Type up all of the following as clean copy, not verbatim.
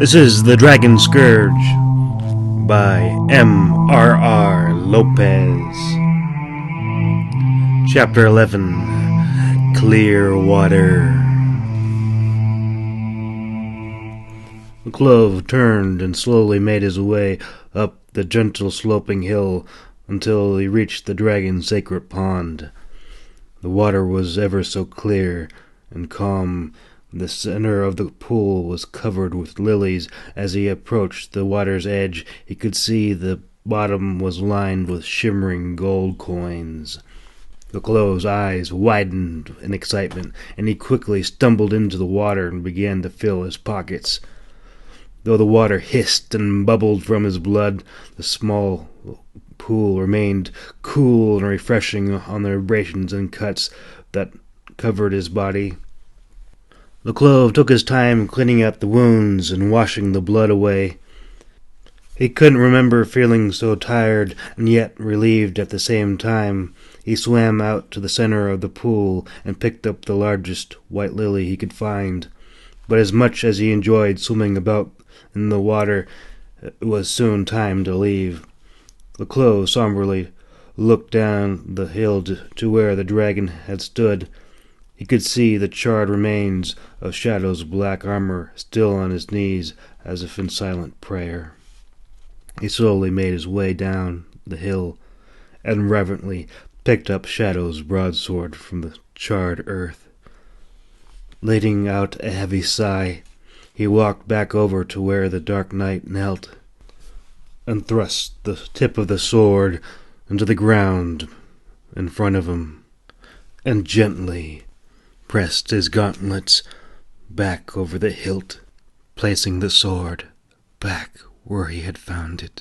This is The Dragon Scourge by M.R.R. Lopez. Chapter 11, Clear Water. The Clove turned and slowly made his way up the gentle sloping hill until he reached the dragon's sacred pond. The water was ever so clear and calm. The center of the pool was covered with lilies. As he approached the water's edge, he could see the bottom was lined with shimmering gold coins. The Clove's eyes widened in excitement, and he quickly stumbled into the water and began to fill his pockets. Though the water hissed and bubbled from his blood, the small pool remained cool and refreshing on the abrasions and cuts that covered his body. The Clove took his time cleaning up the wounds and washing the blood away. He couldn't remember feeling so tired and yet relieved at the same time. He swam out to the center of the pool and picked up the largest white lily he could find. But as much as he enjoyed swimming about in the water, it was soon time to leave. The Clove somberly looked down the hill to where the dragon had stood. He could see the charred remains of Shadow's black armor still on his knees, as if in silent prayer. He slowly made his way down the hill and reverently picked up Shadow's broadsword from the charred earth. Letting out a heavy sigh, he walked back over to where the dark knight knelt and thrust the tip of the sword into the ground in front of him and gently pressed his gauntlets back over the hilt, placing the sword back where he had found it.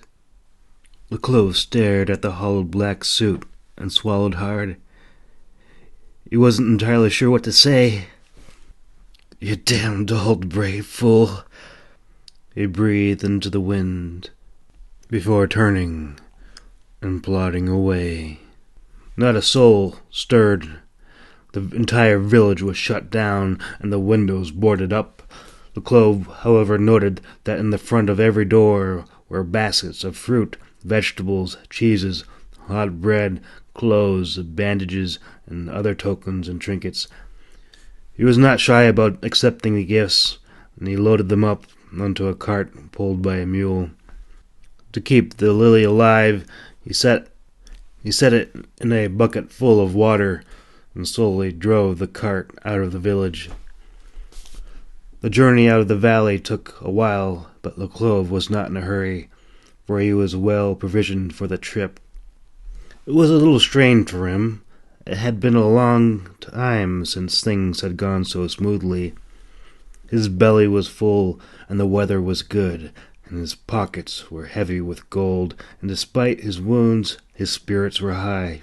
The Clove stared at the hollowed black suit and swallowed hard. He wasn't entirely sure what to say. "You damned old brave fool," he breathed into the wind before turning and plodding away. Not a soul stirred. The entire village was shut down and the windows boarded up. The Clove, however, noted that in the front of every door were baskets of fruit, vegetables, cheeses, hot bread, clothes, bandages, and other tokens and trinkets. He was not shy about accepting the gifts, and he loaded them up onto a cart pulled by a mule. To keep the lily alive, he set it in a bucket full of water and slowly drove the cart out of the village. The journey out of the valley took a while, but the Clove was not in a hurry, for he was well provisioned for the trip. It was a little strange for him. It had been a long time since things had gone so smoothly. His belly was full, and the weather was good, and his pockets were heavy with gold, and despite his wounds, his spirits were high.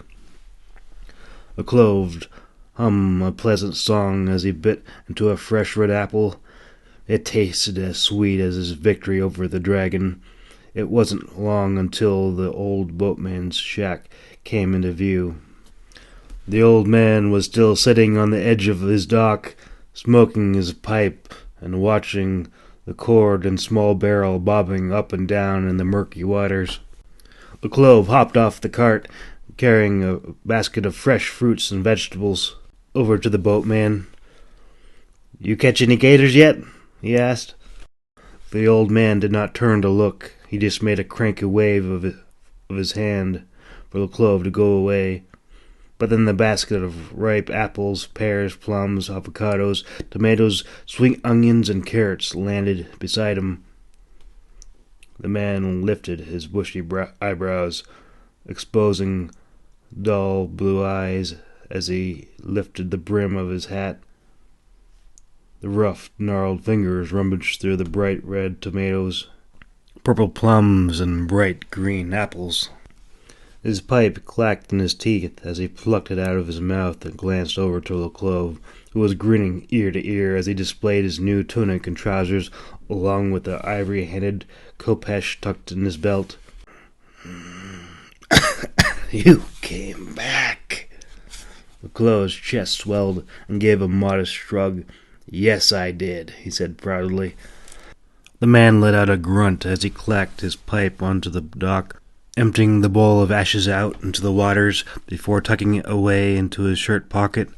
The Clove hummed a pleasant song as he bit into a fresh red apple. It tasted as sweet as his victory over the dragon. It wasn't long until the old boatman's shack came into view. The old man was still sitting on the edge of his dock, smoking his pipe and watching the cord and small barrel bobbing up and down in the murky waters. The Clove hopped off the cart, carrying a basket of fresh fruits and vegetables, over to the boatman. "You catch any gators yet?" he asked. The old man did not turn to look. He just made a cranky wave of his hand for the Clove to go away. But then the basket of ripe apples, pears, plums, avocados, tomatoes, sweet onions, and carrots landed beside him. The man lifted his bushy eyebrows, exposing dull blue eyes as he lifted the brim of his hat. The rough, gnarled fingers rummaged through the bright red tomatoes, purple plums, and bright green apples. His pipe clacked in his teeth as he plucked it out of his mouth and glanced over to the Clove, who was grinning ear to ear as he displayed his new tunic and trousers, along with the ivory-handed khopesh tucked in his belt. "You came back." The Clove's chest swelled and gave a modest shrug. "Yes, I did," he said proudly. The man let out a grunt as he clacked his pipe onto the dock, emptying the bowl of ashes out into the waters before tucking it away into his shirt pocket.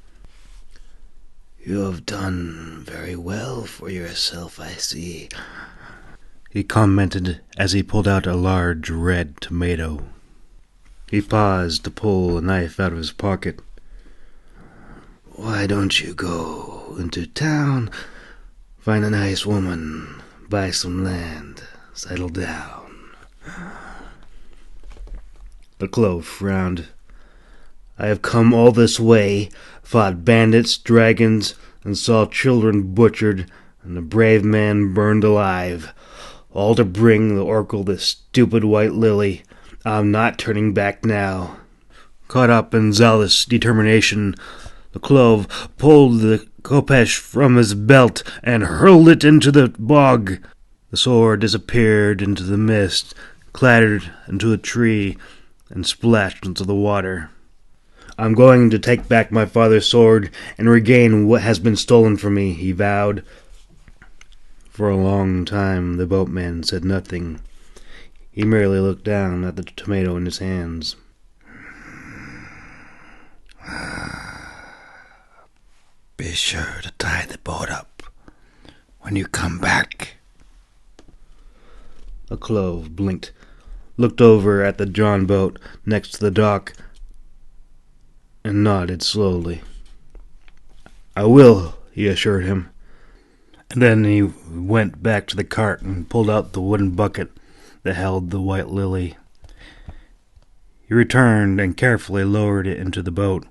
"You have done very well for yourself, I see," he commented as he pulled out a large red tomato. He paused to pull a knife out of his pocket. "Why don't you go into town, find a nice woman, buy some land, settle down?" The Clove frowned. "I have come all this way, fought bandits, dragons, and saw children butchered, and a brave man burned alive, all to bring the Oracle this stupid white lily. I'm not turning back now." Caught up in zealous determination, the Clove pulled the khopesh from his belt and hurled it into the bog. The sword disappeared into the mist, clattered into a tree, and splashed into the water. "I'm going to take back my father's sword and regain what has been stolen from me," he vowed. For a long time the boatman said nothing. He merely looked down at the tomato in his hands. "Be sure to tie the boat up when you come back." The Clove blinked, looked over at the drawn boat next to the dock, and nodded slowly. "I will," he assured him. And then he went back to the cart and pulled out the wooden bucket that held the white lily. He returned and carefully lowered it into the boat.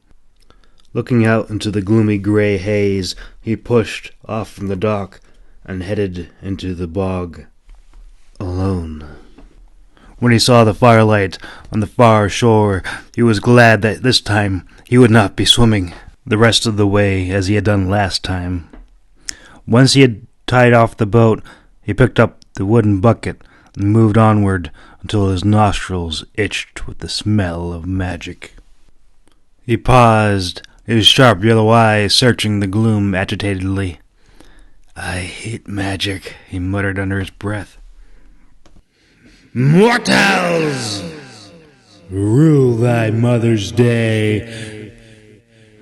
Looking out into the gloomy gray haze, he pushed off from the dock and headed into the bog, alone. When he saw the firelight on the far shore, he was glad that this time he would not be swimming the rest of the way as he had done last time. Once he had tied off the boat, he picked up the wooden bucket and moved onward until his nostrils itched with the smell of magic. He paused, his sharp yellow eyes searching the gloom agitatedly. "I hate magic," he muttered under his breath. "Mortals! Rue thy mother's day.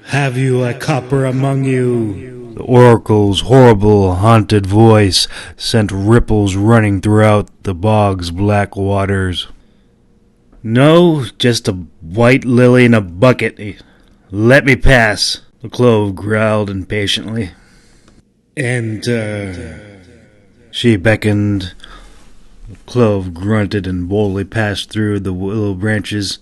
Have you a copper among you?" The Oracle's horrible, haunted voice sent ripples running throughout the bog's black waters. "No, just a white lily in a bucket. Let me pass," the Clove growled impatiently. "Enter." She beckoned. The Clove grunted and boldly passed through the willow branches.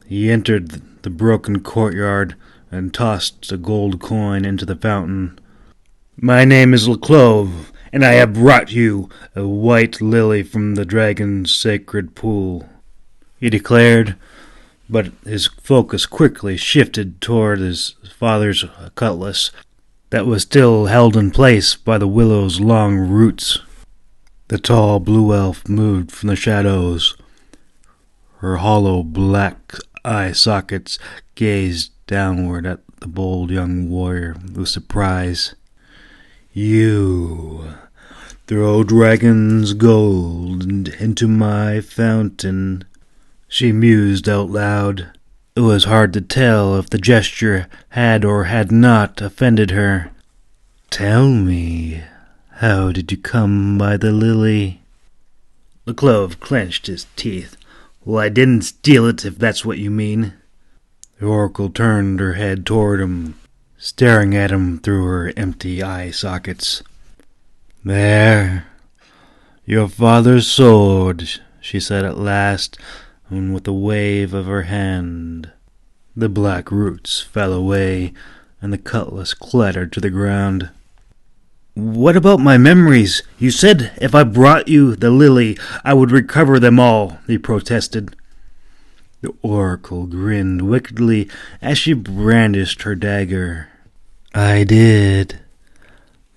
He entered the broken courtyard and tossed a gold coin into the fountain. "My name is Clove, and I have brought you a white lily from the dragon's sacred pool," he declared, but his focus quickly shifted toward his father's cutlass that was still held in place by the willow's long roots. The tall blue elf moved from the shadows. Her hollow black eye sockets gazed downward at the bold young warrior with surprise. "You throw dragon's gold into my fountain," she mused out loud. It was hard to tell if the gesture had or had not offended her. "Tell me, how did you come by the lily?" The Clove clenched his teeth. "Well, I didn't steal it, if that's what you mean." The Oracle turned her head toward him, staring at him through her empty eye sockets. "There, your father's sword," she said at last, and with a wave of her hand, the black roots fell away, and the cutlass clattered to the ground. "What about my memories? You said if I brought you the lily, I would recover them all," he protested. The Oracle grinned wickedly as she brandished her dagger. "I did,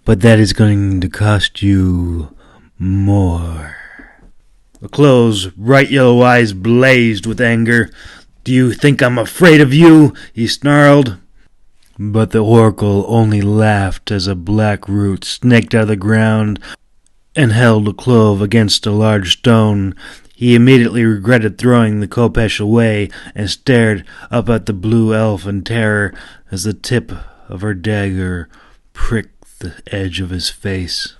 but that is going to cost you more." The Clove's bright yellow eyes blazed with anger. "Do you think I'm afraid of you?" he snarled. But the Oracle only laughed as a black root snaked out of the ground and held the clove against a large stone. He immediately regretted throwing the khopesh away and stared up at the blue elf in terror as the tip of her dagger pricked the edge of his face.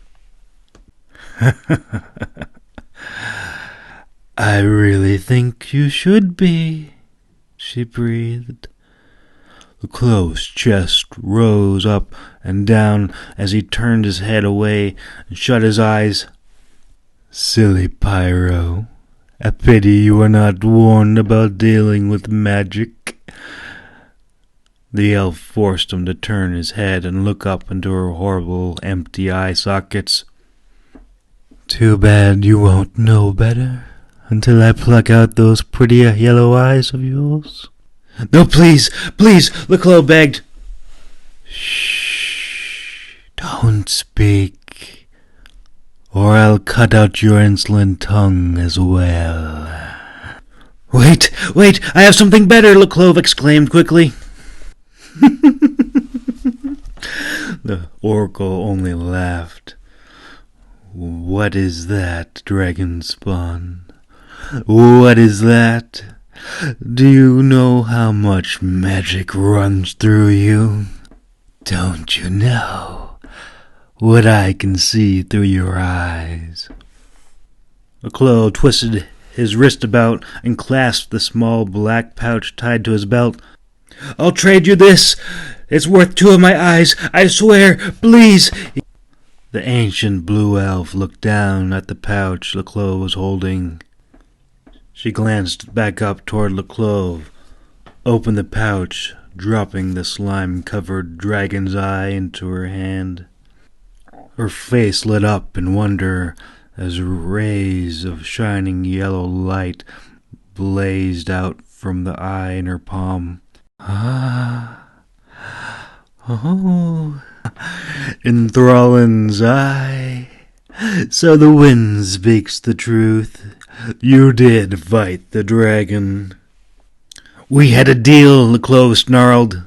"I really think you should be," she breathed. The clove's chest rose up and down as he turned his head away and shut his eyes. "Silly Pyro. A pity you were not warned about dealing with magic." The elf forced him to turn his head and look up into her horrible empty eye sockets. "Too bad you won't know better until I pluck out those pretty yellow eyes of yours." "No, please, please," the clove begged. "Shh, don't speak, or I'll cut out your insolent tongue as well." Wait, I have something better," the clove exclaimed quickly. The oracle only laughed. "What is that, dragon spawn? What is that? Do you know how much magic runs through you? Don't you know what I can see through your eyes?" The clove twisted his wrist about and clasped the small black pouch tied to his belt. "I'll trade you this. It's worth 2 of my eyes, I swear, please." The ancient blue elf looked down at the pouch the clove was holding. She glanced back up toward the clove, opened the pouch, dropping the slime-covered dragon's eye into her hand. Her face lit up in wonder as rays of shining yellow light blazed out from the eye in her palm. "Ah, oh, Enthrallin's eye. So the wind speaks the truth. You did fight the dragon." "We had a deal," the clove snarled.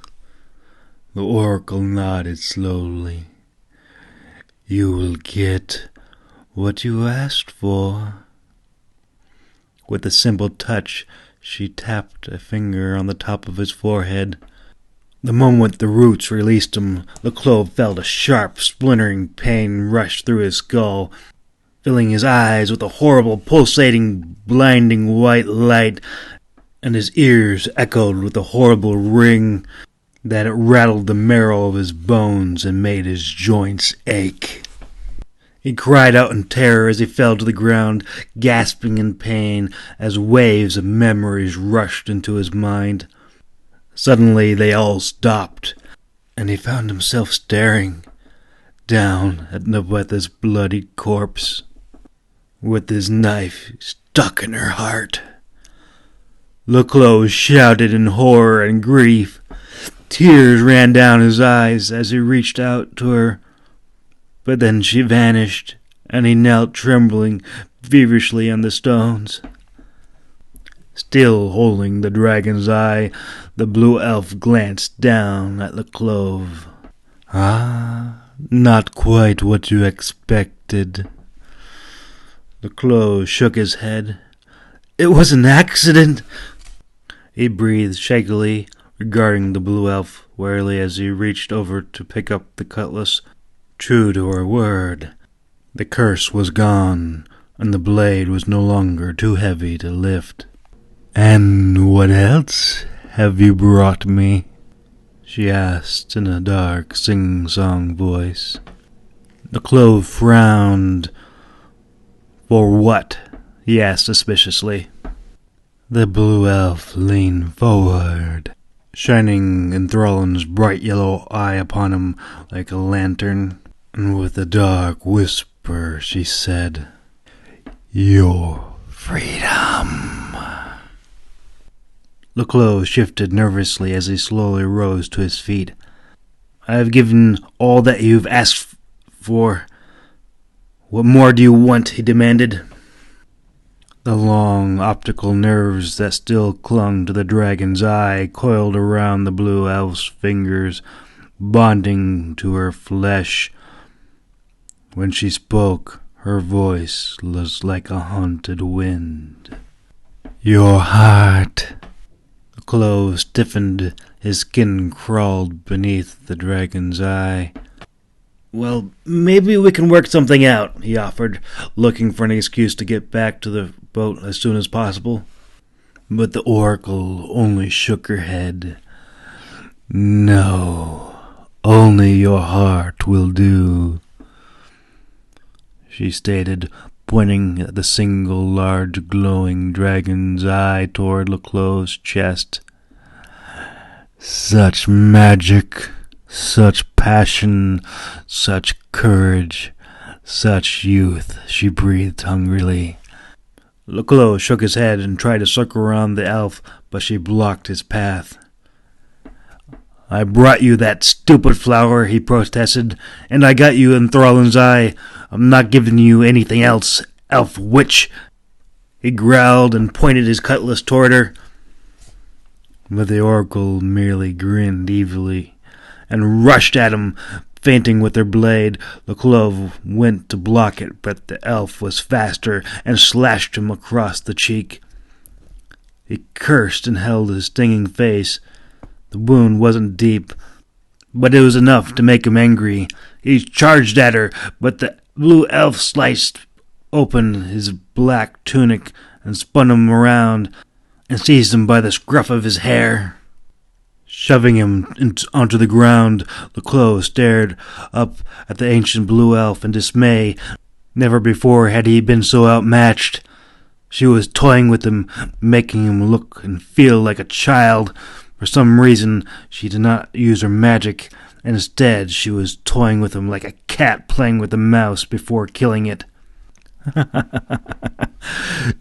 The oracle nodded slowly. "You will get what you asked for." With a simple touch, she tapped a finger on the top of his forehead. The moment the roots released him, the clove felt a sharp, splintering pain rush through his skull, filling his eyes with a horrible, pulsating, blinding white light, and his ears echoed with a horrible ring that it rattled the marrow of his bones and made his joints ache. He cried out in terror as he fell to the ground, gasping in pain as waves of memories rushed into his mind. Suddenly they all stopped, and he found himself staring down at Nabetha's bloody corpse, with his knife stuck in her heart. The clove shouted in horror and grief. Tears ran down his eyes as he reached out to her, but then she vanished, and he knelt trembling feverishly on the stones. Still holding the dragon's eye, the blue elf glanced down at the clove. "Ah, not quite what you expected." The clove shook his head. "It was an accident," he breathed shakily, regarding the blue elf warily as he reached over to pick up the cutlass. True to her word, the curse was gone, and the blade was no longer too heavy to lift. "And what else have you brought me?" she asked in a dark, sing-song voice. The clove frowned. "For what?" he asked suspiciously. The blue elf leaned forward, shining Enthrallin's bright yellow eye upon him like a lantern, and with a dark whisper she said, "Your freedom." The clove shifted nervously as he slowly rose to his feet. "I have given all that you've asked for. What more do you want?" he demanded. The long optical nerves that still clung to the dragon's eye coiled around the blue elf's fingers, bonding to her flesh. When she spoke, Her voice was like a haunted wind. "Your heart." The Clove stiffened. His skin crawled beneath the dragon's eye. "Well, maybe we can work something out," he offered, looking for an excuse to get back to the boat as soon as possible. But the oracle only shook her head. "No, only your heart will do," she stated, pointing at the single large glowing dragon's eye toward the Clove's chest. "Such magic, such passion, such courage, such youth," she breathed hungrily. The Clove shook his head and tried to circle around the elf, but she blocked his path. "I brought you that stupid flower," he protested, "and I got you in Thrallon's eye. I'm not giving you anything else, elf witch." He growled and pointed his cutlass toward her. But the oracle merely grinned evilly and rushed at him, feinting with her blade. The Clove went to block it, but the elf was faster and slashed him across the cheek. He cursed and held his stinging face. The wound wasn't deep, but it was enough to make him angry. He charged at her, but the blue elf sliced open his black tunic and spun him around and seized him by the scruff of his hair. Shoving him onto the ground, the Clove stared up at the ancient blue elf in dismay. Never before had he been so outmatched. She was toying with him, making him look and feel like a child. For some reason, she did not use her magic, and instead she was toying with him like a cat playing with a mouse before killing it.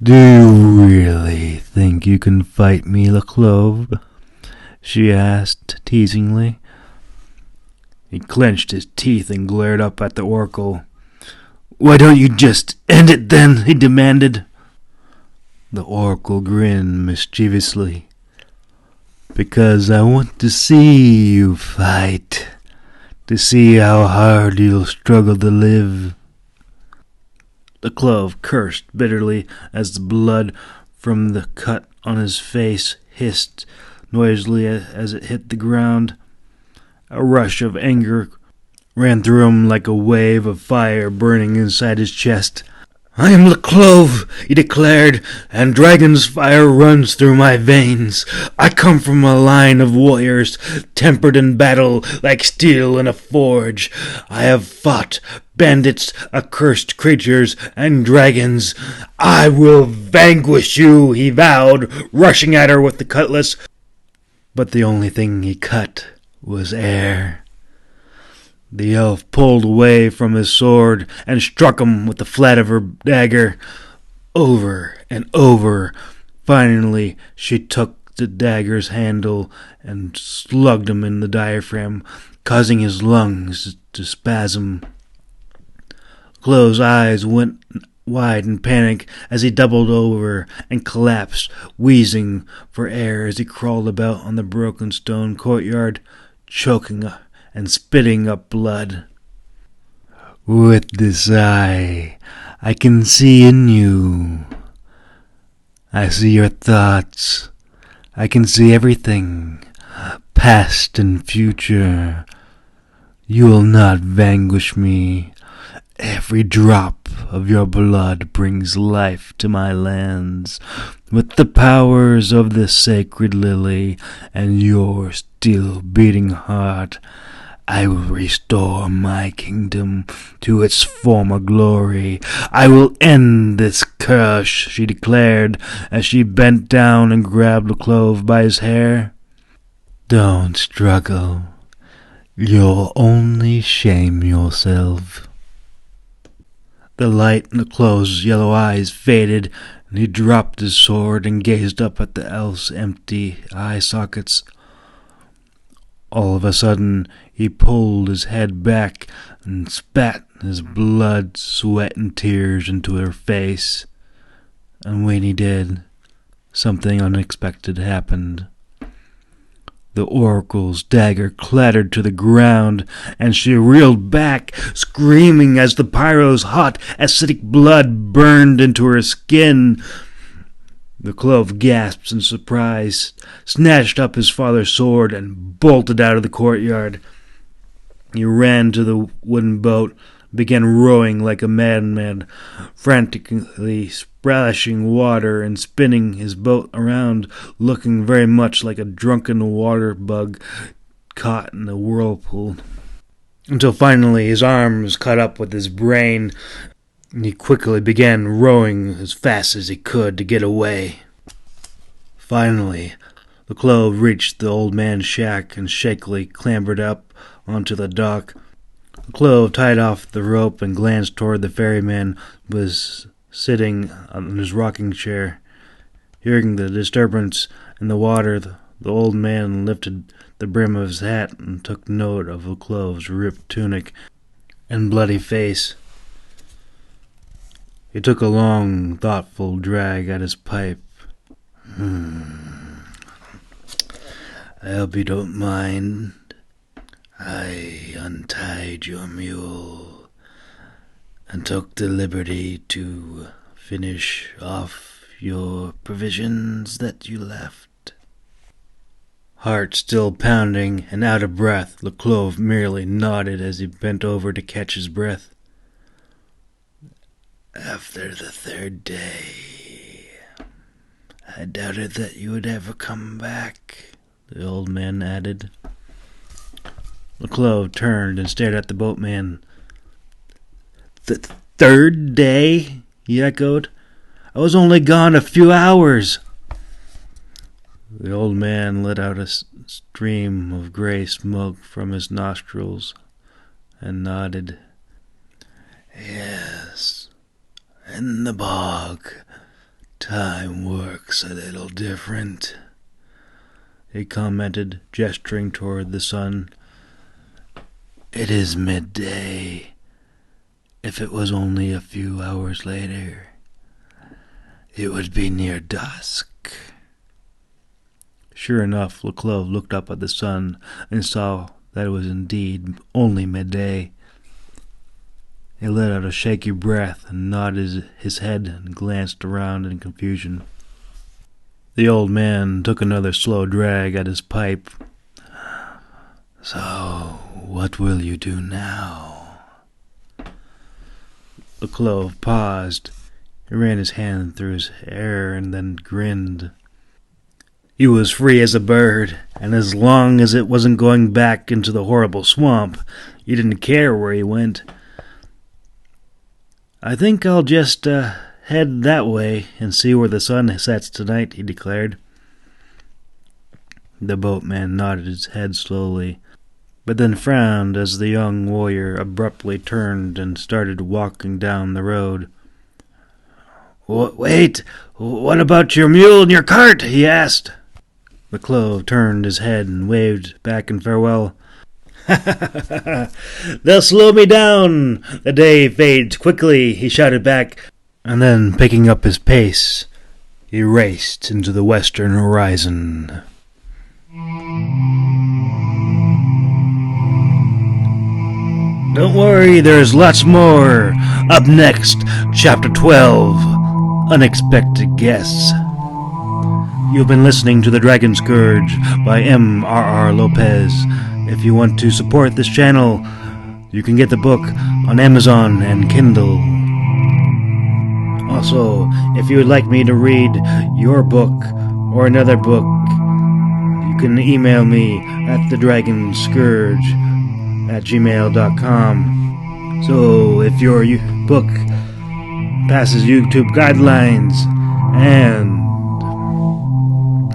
"Do you really think you can fight me, the Clove?" she asked teasingly. He clenched his teeth and glared up at the oracle. "Why don't you just end it then?" he demanded. The oracle grinned mischievously. "Because I want to see you fight, to see how hard you'll struggle to live." The Clove cursed bitterly as the blood from the cut on his face hissed noisily as it hit the ground. A rush of anger ran through him like a wave of fire burning inside his chest. "I am the Clove," he declared, "and dragon's fire runs through my veins. I come from a line of warriors, tempered in battle like steel in a forge. I have fought bandits, accursed creatures, and dragons. I will vanquish you," he vowed, rushing at her with the cutlass. But the only thing he cut was air. The elf pulled away from his sword and struck him with the flat of her dagger. Over and over. Finally, she took the dagger's handle and slugged him in the diaphragm, causing his lungs to spasm. Clove's eyes went wide in panic as he doubled over and collapsed, wheezing for air as he crawled about on the broken stone courtyard, choking and spitting up blood. "With this eye, I can see in you. I see your thoughts. I can see everything, past and future. You will not vanquish me. Every drop of your blood brings life to my lands. With the powers of the sacred lily and your still beating heart, I will restore my kingdom to its former glory. I will end this curse," she declared as she bent down and grabbed the Clove by his hair. "Don't struggle. You'll only shame yourself." The light in the Clove's yellow eyes faded, and he dropped his sword and gazed up at the elf's empty eye sockets. All of a sudden, he pulled his head back and spat his blood, sweat, and tears into her face. And when he did, something unexpected happened. The oracle's dagger clattered to the ground, and she reeled back, screaming as the pyro's hot, acidic blood burned into her skin. The Clove gasped in surprise, snatched up his father's sword, and bolted out of the courtyard. He ran to the wooden boat, began rowing like a madman, frantically splashing water and spinning his boat around, looking very much like a drunken water bug caught in a whirlpool. Until finally his arms caught up with his brain, and he quickly began rowing as fast as he could to get away. Finally, the Clove reached the old man's shack and shakily clambered up onto the dock. The Clove tied off the rope and glanced toward the ferryman who was sitting on his rocking chair. Hearing the disturbance in the water, the old man lifted the brim of his hat and took note of the Clove's ripped tunic and bloody face. He took a long, thoughtful drag at his pipe. I hope you don't mind. I untied your mule and took the liberty to finish off your provisions that you left. Heart still pounding and out of breath, the Clove merely nodded as he bent over to catch his breath. After the third day, I doubted that you would ever come back, the old man added. The Clove turned and stared at the boatman. The third day? He echoed. I was only gone a few hours. The old man let out a stream of gray smoke from his nostrils and nodded. Yes, in the bog, time works a little different, he commented, gesturing toward the sun. It is midday. If it was only a few hours later, it would be near dusk. Sure enough, the Clove looked up at the sun and saw that it was indeed only midday. He let out a shaky breath and nodded his head and glanced around in confusion. The old man took another slow drag at his pipe. So, what will you do now? The Clove paused. He ran his hand through his hair and then grinned. He was free as a bird, and as long as it wasn't going back into the horrible swamp, he didn't care where he went. I think I'll just head that way and see where the sun sets tonight, he declared. The boatman nodded his head slowly, but then frowned as the young warrior abruptly turned and started walking down the road. Wait, what about your mule and your cart? He asked. The Clove turned his head and waved back in farewell. They'll slow me down. The day fades quickly, he shouted back, and then, picking up his pace, he raced into the western horizon. Don't worry, there's lots more. Up next, Chapter 12, Unexpected Guests. You've been listening to The Dragon Scourge by M.R.R. Lopez. If you want to support this channel, you can get the book on Amazon and Kindle. Also, if you would like me to read your book or another book, you can email me at thedragonscourge@gmail.com. So, if your book passes YouTube guidelines and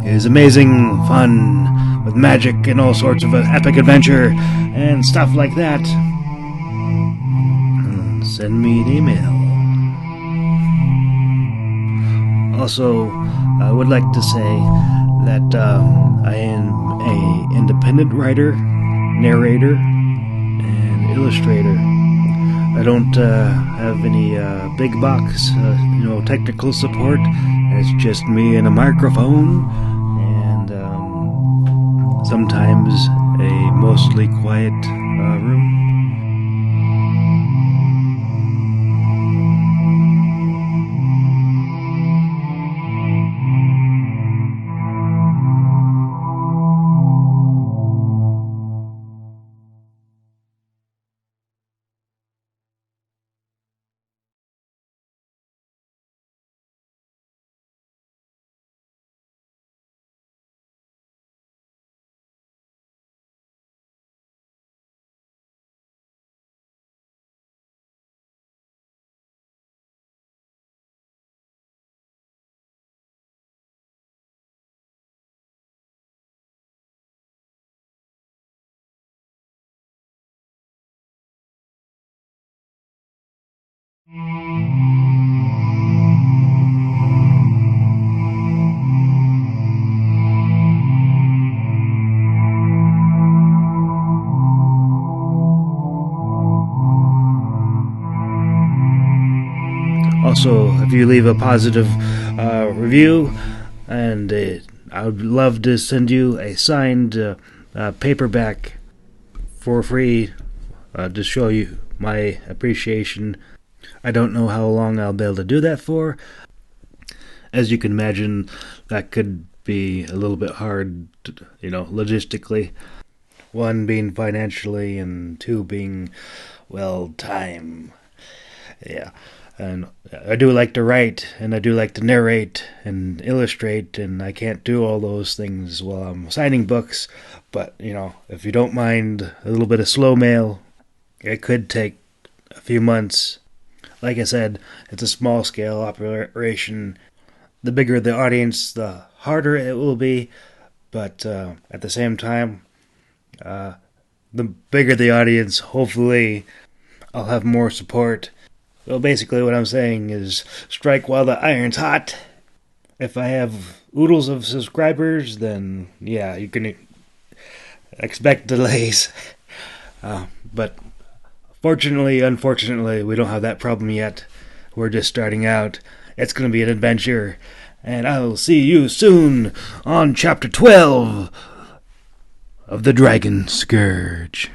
is amazing fun with magic and all sorts of epic adventure and stuff like that, send me an email. Also, I would like to say that I am an independent writer, narrator, and illustrator. I don't have any big box, technical support. It's just me and a microphone and sometimes a mostly quiet room. Also, if you leave a positive review, and I would love to send you a signed paperback for free to show you my appreciation. I don't know how long I'll be able to do that for. As you can imagine, that could be a little bit hard, logistically. One being financially, and two being, well, time. Yeah. And I do like to write, and I do like to narrate and illustrate, and I can't do all those things while I'm signing books. But, if you don't mind a little bit of slow mail, it could take a few months. Like I said, it's a small-scale operation. The bigger the audience, the harder it will be. But at the same time, the bigger the audience, hopefully I'll have more support. So basically what I'm saying is strike while the iron's hot. If I have oodles of subscribers, then yeah, you can expect delays. But unfortunately, we don't have that problem yet. We're just starting out. It's going to be an adventure. And I'll see you soon on Chapter 12 of the Dragon Scourge.